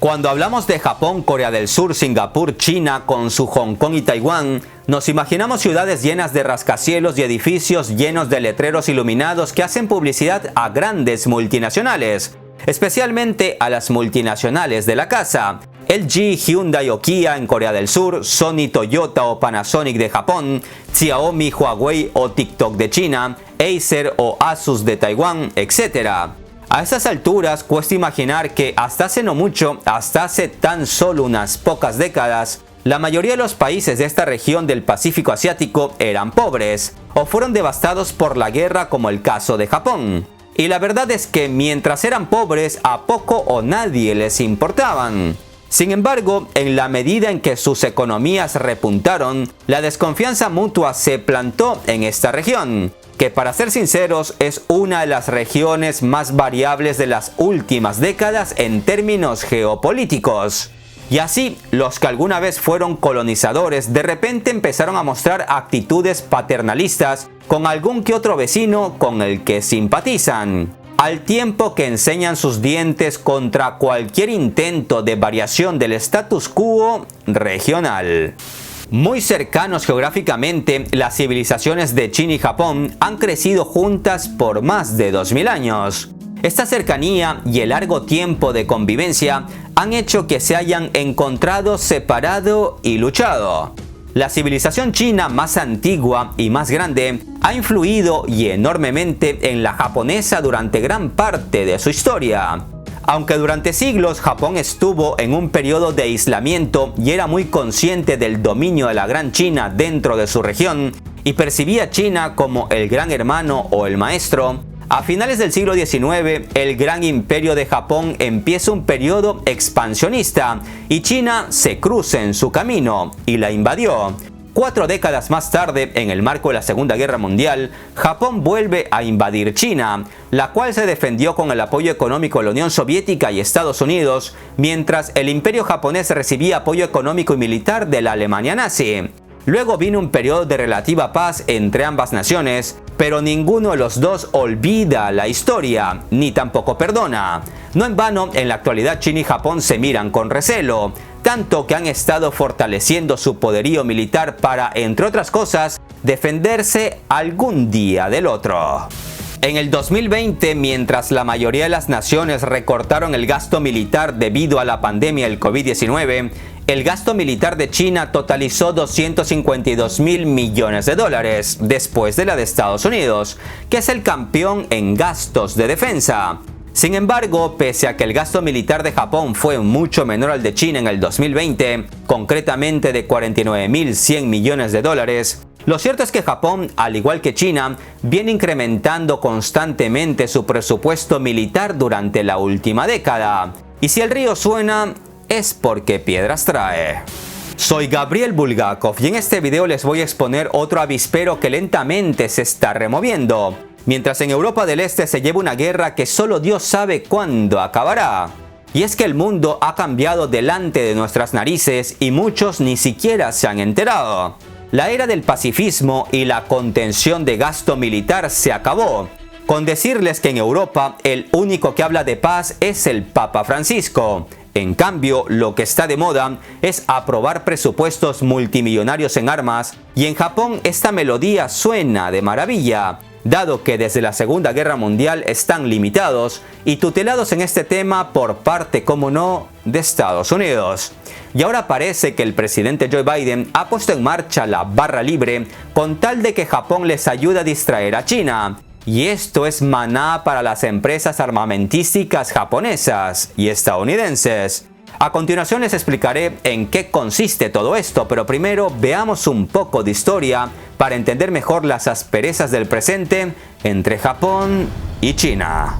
Cuando hablamos de Japón, Corea del Sur, Singapur, China, con su Hong Kong y Taiwán, nos imaginamos ciudades llenas de rascacielos y edificios llenos de letreros iluminados que hacen publicidad a grandes multinacionales, especialmente a las multinacionales de la casa. LG, Hyundai o Kia en Corea del Sur, Sony, Toyota o Panasonic de Japón, Xiaomi, Huawei o TikTok de China, Acer o Asus de Taiwán, etc. A estas alturas cuesta imaginar que hasta hace no mucho, hasta hace tan solo unas pocas décadas, la mayoría de los países de esta región del Pacífico Asiático eran pobres o fueron devastados por la guerra, como el caso de Japón. Y la verdad es que mientras eran pobres, a poco o nadie les importaban. Sin embargo, en la medida en que sus economías repuntaron, la desconfianza mutua se plantó en esta región, que para ser sinceros es una de las regiones más variables de las últimas décadas en términos geopolíticos. Y así, los que alguna vez fueron colonizadores de repente empezaron a mostrar actitudes paternalistas con algún que otro vecino con el que simpatizan, al tiempo que enseñan sus dientes contra cualquier intento de variación del status quo regional. Muy cercanos geográficamente, las civilizaciones de China y Japón han crecido juntas por más de 2000 años. Esta cercanía y el largo tiempo de convivencia han hecho que se hayan encontrado, separado y luchado. La civilización china más antigua y más grande ha influido y enormemente en la japonesa durante gran parte de su historia. Aunque durante siglos Japón estuvo en un periodo de aislamiento y era muy consciente del dominio de la Gran China dentro de su región y percibía a China como el gran hermano o el maestro, a finales del siglo XIX el gran imperio de Japón empieza un periodo expansionista y China se cruza en su camino y la invadió. 4 décadas más tarde, en el marco de la Segunda Guerra Mundial, Japón vuelve a invadir China, la cual se defendió con el apoyo económico de la Unión Soviética y Estados Unidos, mientras el imperio japonés recibía apoyo económico y militar de la Alemania nazi. Luego vino un periodo de relativa paz entre ambas naciones, pero ninguno de los dos olvida la historia, ni tampoco perdona. No en vano, en la actualidad China y Japón se miran con recelo, tanto que han estado fortaleciendo su poderío militar para, entre otras cosas, defenderse algún día del otro. En el 2020, mientras la mayoría de las naciones recortaron el gasto militar debido a la pandemia del COVID-19, el gasto militar de China totalizó 252 mil millones de dólares, después de la de Estados Unidos, que es el campeón en gastos de defensa. Sin embargo, pese a que el gasto militar de Japón fue mucho menor al de China en el 2020, concretamente de 49.100 millones de dólares, lo cierto es que Japón, al igual que China, viene incrementando constantemente su presupuesto militar durante la última década. Y si el río suena, es porque piedras trae. Soy Gabriel Bulgakov y en este video les voy a exponer otro avispero que lentamente se está removiendo, mientras en Europa del Este se lleva una guerra que solo Dios sabe cuándo acabará. Y es que el mundo ha cambiado delante de nuestras narices y muchos ni siquiera se han enterado. La era del pacifismo y la contención de gasto militar se acabó, con decirles que en Europa el único que habla de paz es el Papa Francisco. En cambio, lo que está de moda es aprobar presupuestos multimillonarios en armas, y en Japón esta melodía suena de maravilla, dado que desde la Segunda Guerra Mundial están limitados y tutelados en este tema por parte, como no, de Estados Unidos. Y ahora parece que el presidente Joe Biden ha puesto en marcha la barra libre con tal de que Japón les ayude a distraer a China. Y esto es maná para las empresas armamentísticas japonesas y estadounidenses. A continuación les explicaré en qué consiste todo esto, pero primero veamos un poco de historia para entender mejor las asperezas del presente entre Japón y China.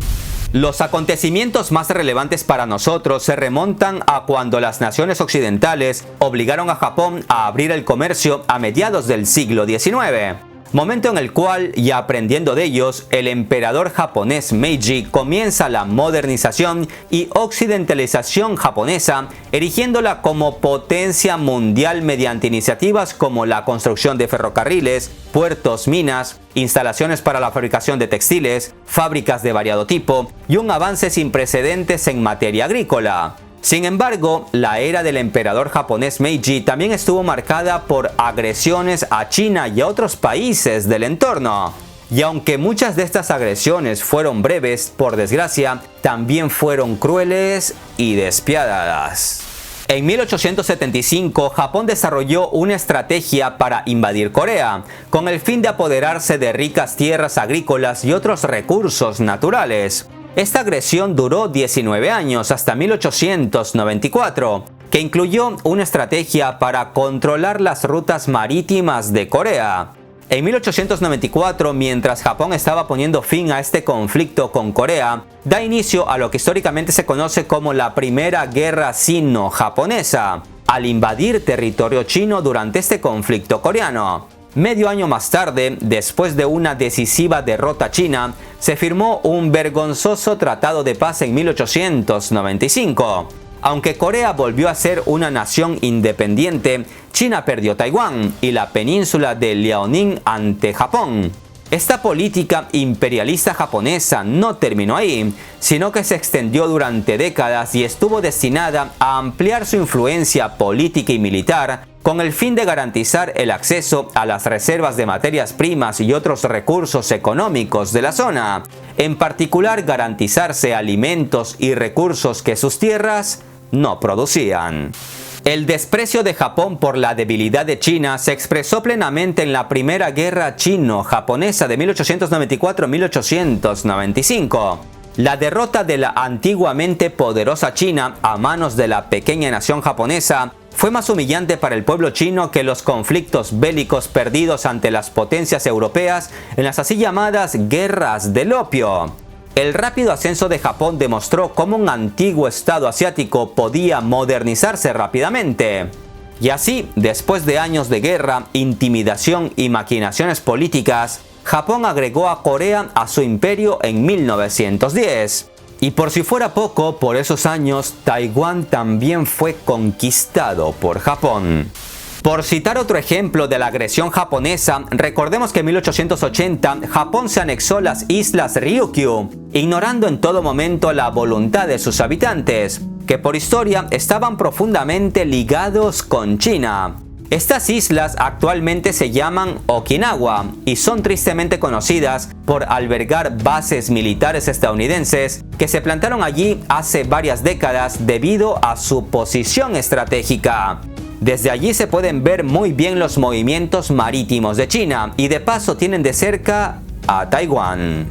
Los acontecimientos más relevantes para nosotros se remontan a cuando las naciones occidentales obligaron a Japón a abrir el comercio a mediados del siglo XIX. Momento en el cual, y aprendiendo de ellos, el emperador japonés Meiji comienza la modernización y occidentalización japonesa, erigiéndola como potencia mundial mediante iniciativas como la construcción de ferrocarriles, puertos, minas, instalaciones para la fabricación de textiles, fábricas de variado tipo y un avance sin precedentes en materia agrícola. Sin embargo, la era del emperador japonés Meiji también estuvo marcada por agresiones a China y a otros países del entorno. Y aunque muchas de estas agresiones fueron breves, por desgracia, también fueron crueles y despiadadas. En 1875, Japón desarrolló una estrategia para invadir Corea, con el fin de apoderarse de ricas tierras agrícolas y otros recursos naturales. Esta agresión duró 19 años, hasta 1894, que incluyó una estrategia para controlar las rutas marítimas de Corea. En 1894, mientras Japón estaba poniendo fin a este conflicto con Corea, da inicio a lo que históricamente se conoce como la Primera Guerra Sino-Japonesa, al invadir territorio chino durante este conflicto coreano. Medio año más tarde, después de una decisiva derrota china, se firmó un vergonzoso tratado de paz en 1895. Aunque Corea volvió a ser una nación independiente, China perdió Taiwán y la península de Liaoning ante Japón. Esta política imperialista japonesa no terminó ahí, sino que se extendió durante décadas y estuvo destinada a ampliar su influencia política y militar con el fin de garantizar el acceso a las reservas de materias primas y otros recursos económicos de la zona, en particular garantizarse alimentos y recursos que sus tierras no producían. El desprecio de Japón por la debilidad de China se expresó plenamente en la Primera Guerra Chino-Japonesa de 1894-1895. La derrota de la antiguamente poderosa China a manos de la pequeña nación japonesa fue más humillante para el pueblo chino que los conflictos bélicos perdidos ante las potencias europeas en las así llamadas guerras del opio. El rápido ascenso de Japón demostró cómo un antiguo estado asiático podía modernizarse rápidamente. Y así, después de años de guerra, intimidación y maquinaciones políticas, Japón agregó a Corea a su imperio en 1910. Y por si fuera poco, por esos años, Taiwán también fue conquistado por Japón. Por citar otro ejemplo de la agresión japonesa, recordemos que en 1880 Japón se anexó las islas Ryukyu, ignorando en todo momento la voluntad de sus habitantes, que por historia estaban profundamente ligados con China. Estas islas actualmente se llaman Okinawa y son tristemente conocidas por albergar bases militares estadounidenses que se plantaron allí hace varias décadas debido a su posición estratégica. Desde allí se pueden ver muy bien los movimientos marítimos de China y de paso tienen de cerca a Taiwán.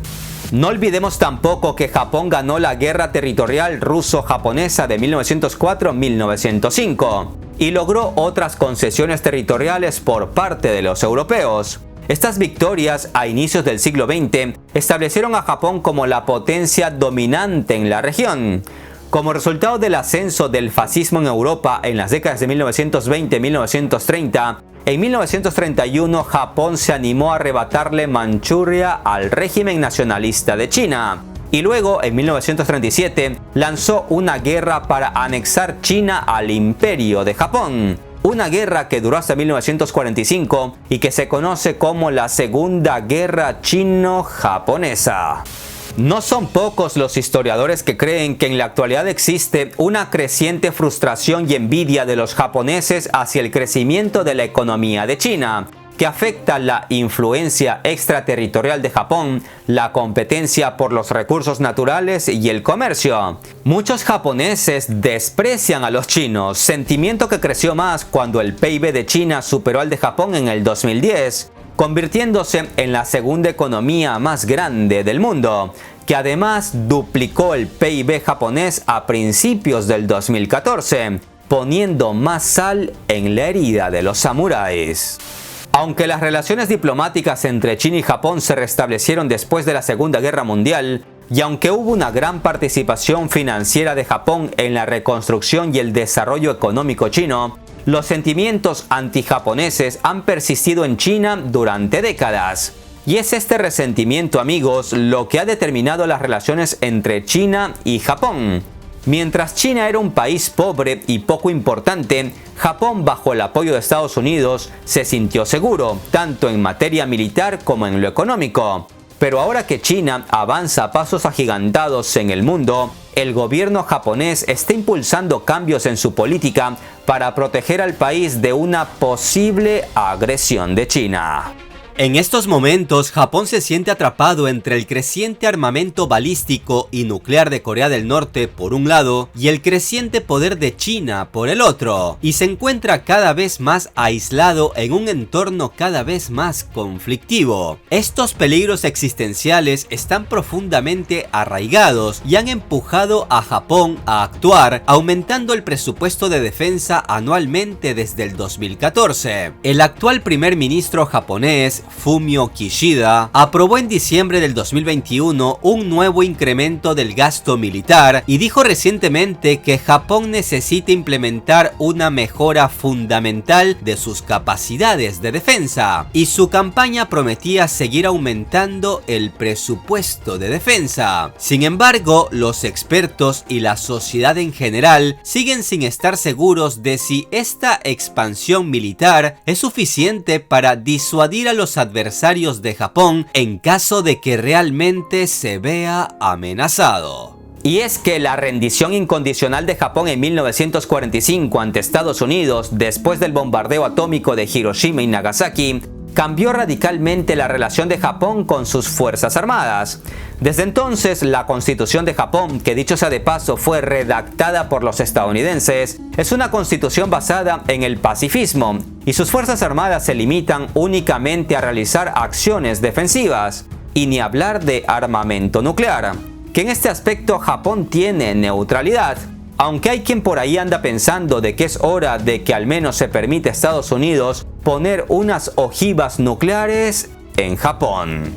No olvidemos tampoco que Japón ganó la guerra territorial ruso-japonesa de 1904-1905 y logró otras concesiones territoriales por parte de los europeos. Estas victorias a inicios del siglo XX establecieron a Japón como la potencia dominante en la región. Como resultado del ascenso del fascismo en Europa en las décadas de 1920-1930, en 1931 Japón se animó a arrebatarle Manchuria al régimen nacionalista de China. Y luego, en 1937, lanzó una guerra para anexar China al imperio de Japón. Una guerra que duró hasta 1945 y que se conoce como la Segunda Guerra Chino-Japonesa. No son pocos los historiadores que creen que en la actualidad existe una creciente frustración y envidia de los japoneses hacia el crecimiento de la economía de China, que afecta la influencia extraterritorial de Japón, la competencia por los recursos naturales y el comercio. Muchos japoneses desprecian a los chinos, sentimiento que creció más cuando el PIB de China superó al de Japón en el 2010. Convirtiéndose en la segunda economía más grande del mundo, que además duplicó el PIB japonés a principios del 2014, poniendo más sal en la herida de los samuráis. Aunque las relaciones diplomáticas entre China y Japón se restablecieron después de la Segunda Guerra Mundial, y aunque hubo una gran participación financiera de Japón en la reconstrucción y el desarrollo económico chino, los sentimientos antijaponeses han persistido en China durante décadas. Y es este resentimiento, amigos, lo que ha determinado las relaciones entre China y Japón. Mientras China era un país pobre y poco importante, Japón, bajo el apoyo de Estados Unidos, se sintió seguro, tanto en materia militar como en lo económico. Pero ahora que China avanza a pasos agigantados en el mundo, el gobierno japonés está impulsando cambios en su política para proteger al país de una posible agresión de China. En estos momentos, Japón se siente atrapado entre el creciente armamento balístico y nuclear de Corea del Norte por un lado y el creciente poder de China por el otro, y se encuentra cada vez más aislado en un entorno cada vez más conflictivo. Estos peligros existenciales están profundamente arraigados y han empujado a Japón a actuar, aumentando el presupuesto de defensa anualmente desde el 2014. El actual primer ministro japonés, Fumio Kishida, aprobó en diciembre del 2021 un nuevo incremento del gasto militar y dijo recientemente que Japón necesita implementar una mejora fundamental de sus capacidades de defensa, y su campaña prometía seguir aumentando el presupuesto de defensa. Sin embargo, los expertos y la sociedad en general siguen sin estar seguros de si esta expansión militar es suficiente para disuadir a los adversarios de Japón en caso de que realmente se vea amenazado. Y es que la rendición incondicional de Japón en 1945 ante Estados Unidos después del bombardeo atómico de Hiroshima y Nagasaki cambió radicalmente la relación de Japón con sus fuerzas armadas. Desde entonces, la Constitución de Japón, que dicho sea de paso fue redactada por los estadounidenses, es una constitución basada en el pacifismo, y sus fuerzas armadas se limitan únicamente a realizar acciones defensivas, y ni hablar de armamento nuclear, que en este aspecto Japón tiene neutralidad. Aunque hay quien por ahí anda pensando de que es hora de que al menos se permite a Estados Unidos poner unas ojivas nucleares en Japón.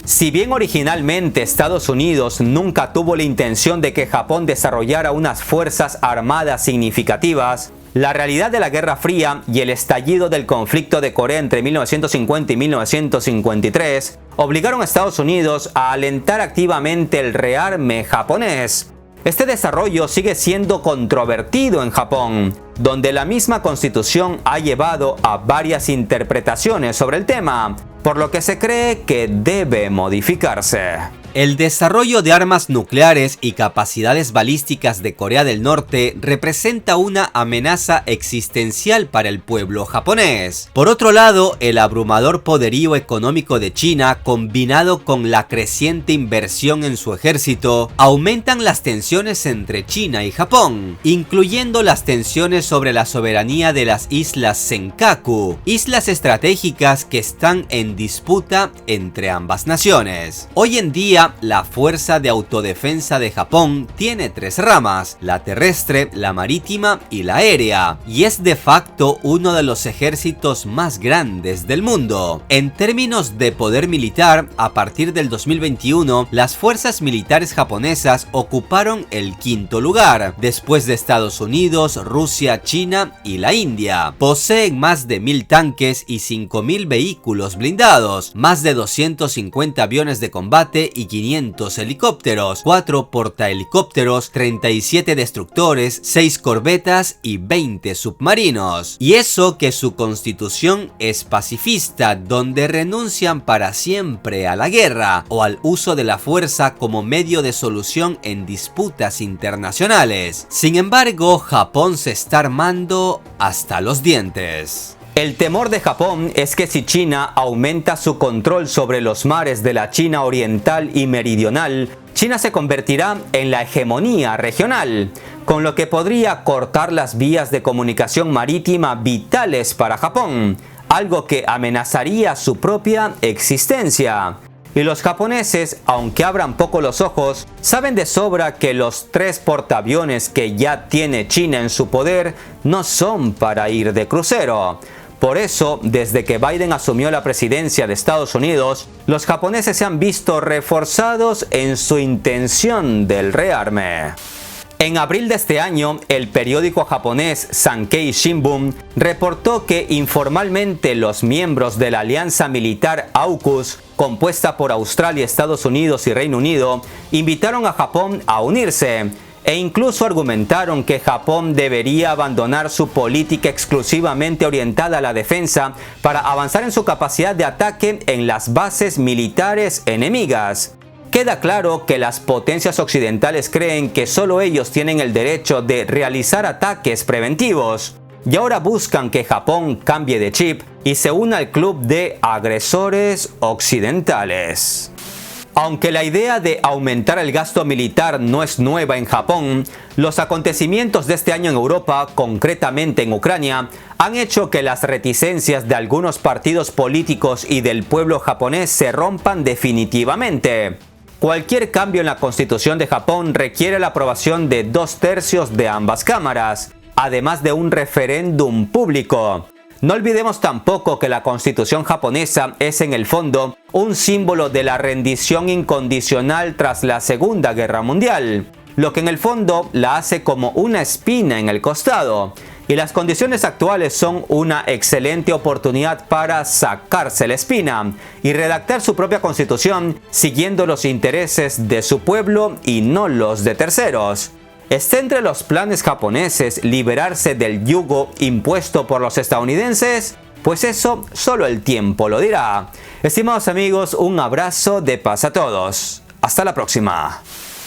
Si bien originalmente Estados Unidos nunca tuvo la intención de que Japón desarrollara unas fuerzas armadas significativas, la realidad de la Guerra Fría y el estallido del conflicto de Corea entre 1950 y 1953 obligaron a Estados Unidos a alentar activamente el rearme japonés. Este desarrollo sigue siendo controvertido en Japón, donde la misma Constitución ha llevado a varias interpretaciones sobre el tema, por lo que se cree que debe modificarse. El desarrollo de armas nucleares y capacidades balísticas de Corea del Norte representa una amenaza existencial para el pueblo japonés. Por otro lado, el abrumador poderío económico de China, combinado con la creciente inversión en su ejército, aumentan las tensiones entre China y Japón, incluyendo las tensiones sobre la soberanía de las islas Senkaku, islas estratégicas que están en disputa entre ambas naciones. Hoy en día, la Fuerza de Autodefensa de Japón tiene tres ramas: la terrestre, la marítima y la aérea, y es de facto uno de los ejércitos más grandes del mundo. En términos de poder militar, a partir del 2021, las fuerzas militares japonesas ocuparon el quinto lugar, después de Estados Unidos, Rusia, China y la India. Poseen más de 1000 tanques y 5000 vehículos blindados, más de 250 aviones de combate y 500 helicópteros, 4 portahelicópteros, 37 destructores, 6 corbetas y 20 submarinos. Y eso que su constitución es pacifista, donde renuncian para siempre a la guerra o al uso de la fuerza como medio de solución en disputas internacionales. Sin embargo, Japón se está armando hasta los dientes. El temor de Japón es que si China aumenta su control sobre los mares de la China oriental y meridional, China se convertirá en la hegemonía regional, con lo que podría cortar las vías de comunicación marítima vitales para Japón, algo que amenazaría su propia existencia. Y los japoneses, aunque abran poco los ojos, saben de sobra que los 3 portaaviones que ya tiene China en su poder no son para ir de crucero. Por eso, desde que Biden asumió la presidencia de Estados Unidos, los japoneses se han visto reforzados en su intención del rearme. En abril de este año, el periódico japonés Sankei Shimbun reportó que informalmente los miembros de la alianza militar AUKUS, compuesta por Australia, Estados Unidos y Reino Unido, invitaron a Japón a unirse, e incluso argumentaron que Japón debería abandonar su política exclusivamente orientada a la defensa para avanzar en su capacidad de ataque en las bases militares enemigas. Queda claro que las potencias occidentales creen que solo ellos tienen el derecho de realizar ataques preventivos, y ahora buscan que Japón cambie de chip y se una al club de agresores occidentales. Aunque la idea de aumentar el gasto militar no es nueva en Japón, los acontecimientos de este año en Europa, concretamente en Ucrania, han hecho que las reticencias de algunos partidos políticos y del pueblo japonés se rompan definitivamente. Cualquier cambio en la Constitución de Japón requiere la aprobación de 2/3 de ambas cámaras, además de un referéndum público. No olvidemos tampoco que la Constitución japonesa es en el fondo un símbolo de la rendición incondicional tras la Segunda Guerra Mundial, lo que en el fondo la hace como una espina en el costado. Y las condiciones actuales son una excelente oportunidad para sacarse la espina y redactar su propia constitución siguiendo los intereses de su pueblo y no los de terceros. ¿Está entre los planes japoneses liberarse del yugo impuesto por los estadounidenses? Pues eso solo el tiempo lo dirá. Estimados amigos, un abrazo de paz a todos. Hasta la próxima.